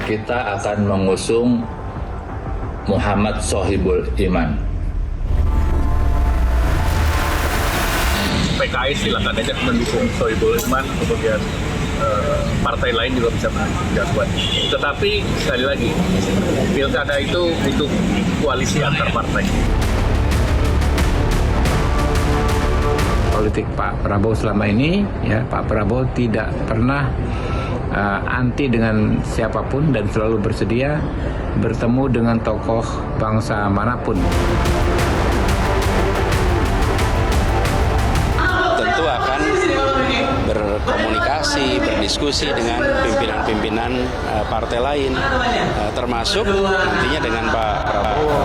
kita akan mengusung Muhammad Sohibul Iman. PKS silakan aja mendukung Sohibul Iman, kemudian partai lain juga bisa menjagoan. Tetapi sekali lagi, pilkada itu butuh koalisi antar partai. Politik Pak Prabowo selama ini, ya, Pak Prabowo tidak pernah anti dengan siapapun dan selalu bersedia bertemu dengan tokoh bangsa manapun. Tentu akan berkomunikasi, berdiskusi dengan pimpinan-pimpinan partai lain, termasuk nantinya dengan Pak Prabowo.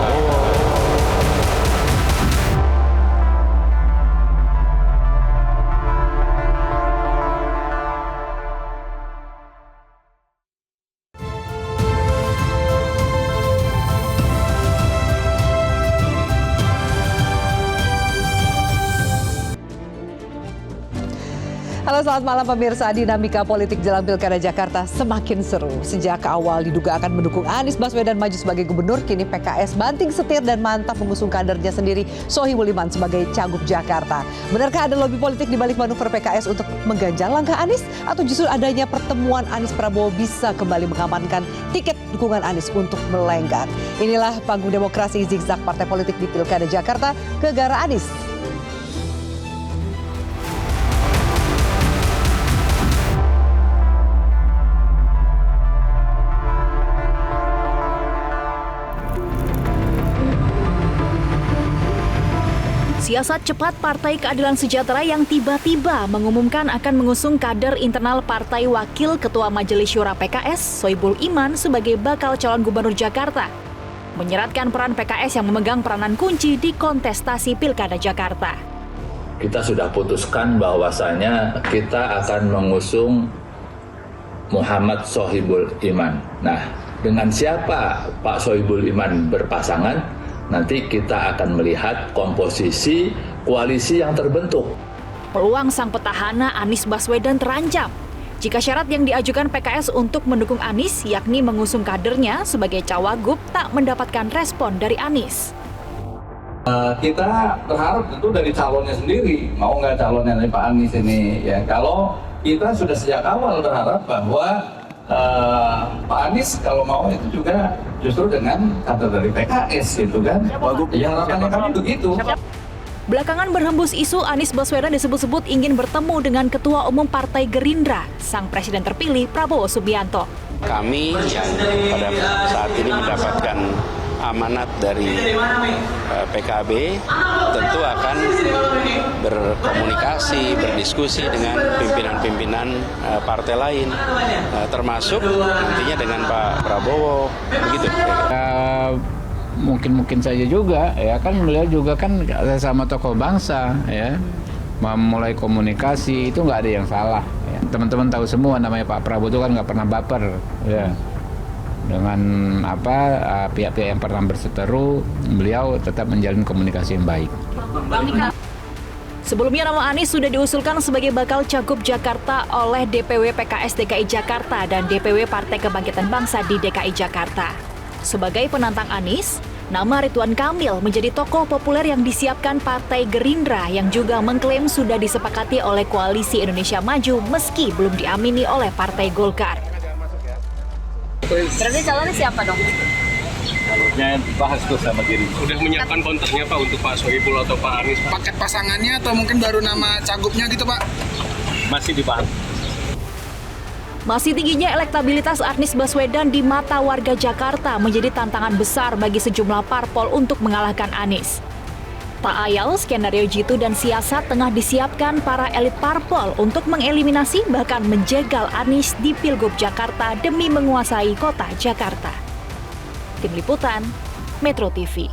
Halo, selamat malam pemirsa. Dinamika politik jelang Pilkada Jakarta semakin seru. Sejak awal diduga akan mendukung Anies Baswedan maju sebagai gubernur, kini PKS banting setir dan mantap mengusung kadernya sendiri, Sohibul Iman, sebagai Cagup Jakarta. Benarkah ada lobby politik di balik manuver PKS untuk mengganjal langkah Anies? Atau justru adanya pertemuan Anies Prabowo bisa kembali mengamankan tiket dukungan Anies untuk melenggang? Inilah panggung demokrasi zigzag partai politik di Pilkada Jakarta ke Gara Anies. Siasat cepat Partai Keadilan Sejahtera yang tiba-tiba mengumumkan akan mengusung kader internal Partai Wakil Ketua Majelis Syura PKS, Sohibul Iman, sebagai bakal calon gubernur Jakarta, menyeratkan peran PKS yang memegang peranan kunci di kontestasi Pilkada Jakarta. Kita sudah putuskan bahwasanya kita akan mengusung Muhammad Sohibul Iman. Nah, dengan siapa Pak Sohibul Iman berpasangan? Nanti kita akan melihat komposisi koalisi yang terbentuk. Peluang sang petahana Anies Baswedan terancam jika syarat yang diajukan PKS untuk mendukung Anies, yakni mengusung kadernya sebagai cawagup, tak mendapatkan respon dari Anies. Kita berharap tentu dari calonnya sendiri, mau nggak calonnya dari Pak Anies ini, ya. Kalau kita sudah sejak awal berharap bahwa Pak Anies kalau mau itu juga justru dengan kader dari PKS gitu kan. Ya, harapannya kami begitu. Belakangan berhembus isu Anies Baswedan disebut-sebut ingin bertemu dengan Ketua Umum Partai Gerindra, sang Presiden terpilih Prabowo Subianto. Kami yang pada saat ini mendapatkan amanat dari PKB tentu akan berkomunikasi, berdiskusi dengan pimpinan-pimpinan partai lain, termasuk nantinya dengan Pak Prabowo, begitu. Mungkin saja juga, ya kan, beliau juga kan sama tokoh bangsa, ya, memulai komunikasi itu nggak ada yang salah. Ya. Teman-teman tahu semua namanya Pak Prabowo itu kan nggak pernah baper, ya. Dengan pihak-pihak yang pernah berseteru, beliau tetap menjalin komunikasi yang baik. Sebelumnya nama Anies sudah diusulkan sebagai bakal Cagup Jakarta oleh DPW PKS DKI Jakarta dan DPW Partai Kebangkitan Bangsa di DKI Jakarta. Sebagai penantang Anies, nama Ridwan Kamil menjadi tokoh populer yang disiapkan Partai Gerindra yang juga mengklaim sudah disepakati oleh Koalisi Indonesia Maju meski belum diamini oleh Partai Golkar. Berarti calonnya siapa dong? Calonnya dibahas tuh sama Gerindra. Udah menyiapkan konternya Pak untuk Pak Sohibul atau Pak Anies? Paket pasangannya atau mungkin baru nama cagupnya gitu Pak? Masih dibahas. Masih tingginya elektabilitas Anies Baswedan di mata warga Jakarta menjadi tantangan besar bagi sejumlah parpol untuk mengalahkan Anies. Tak ayal, skenario jitu dan siasat tengah disiapkan para elit parpol untuk mengeliminasi bahkan menjegal Anies di Pilgub Jakarta demi menguasai kota Jakarta. Tim Liputan, Metro TV.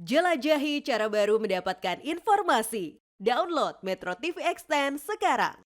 Jelajahi cara baru mendapatkan informasi. Download Metro TV Extend sekarang.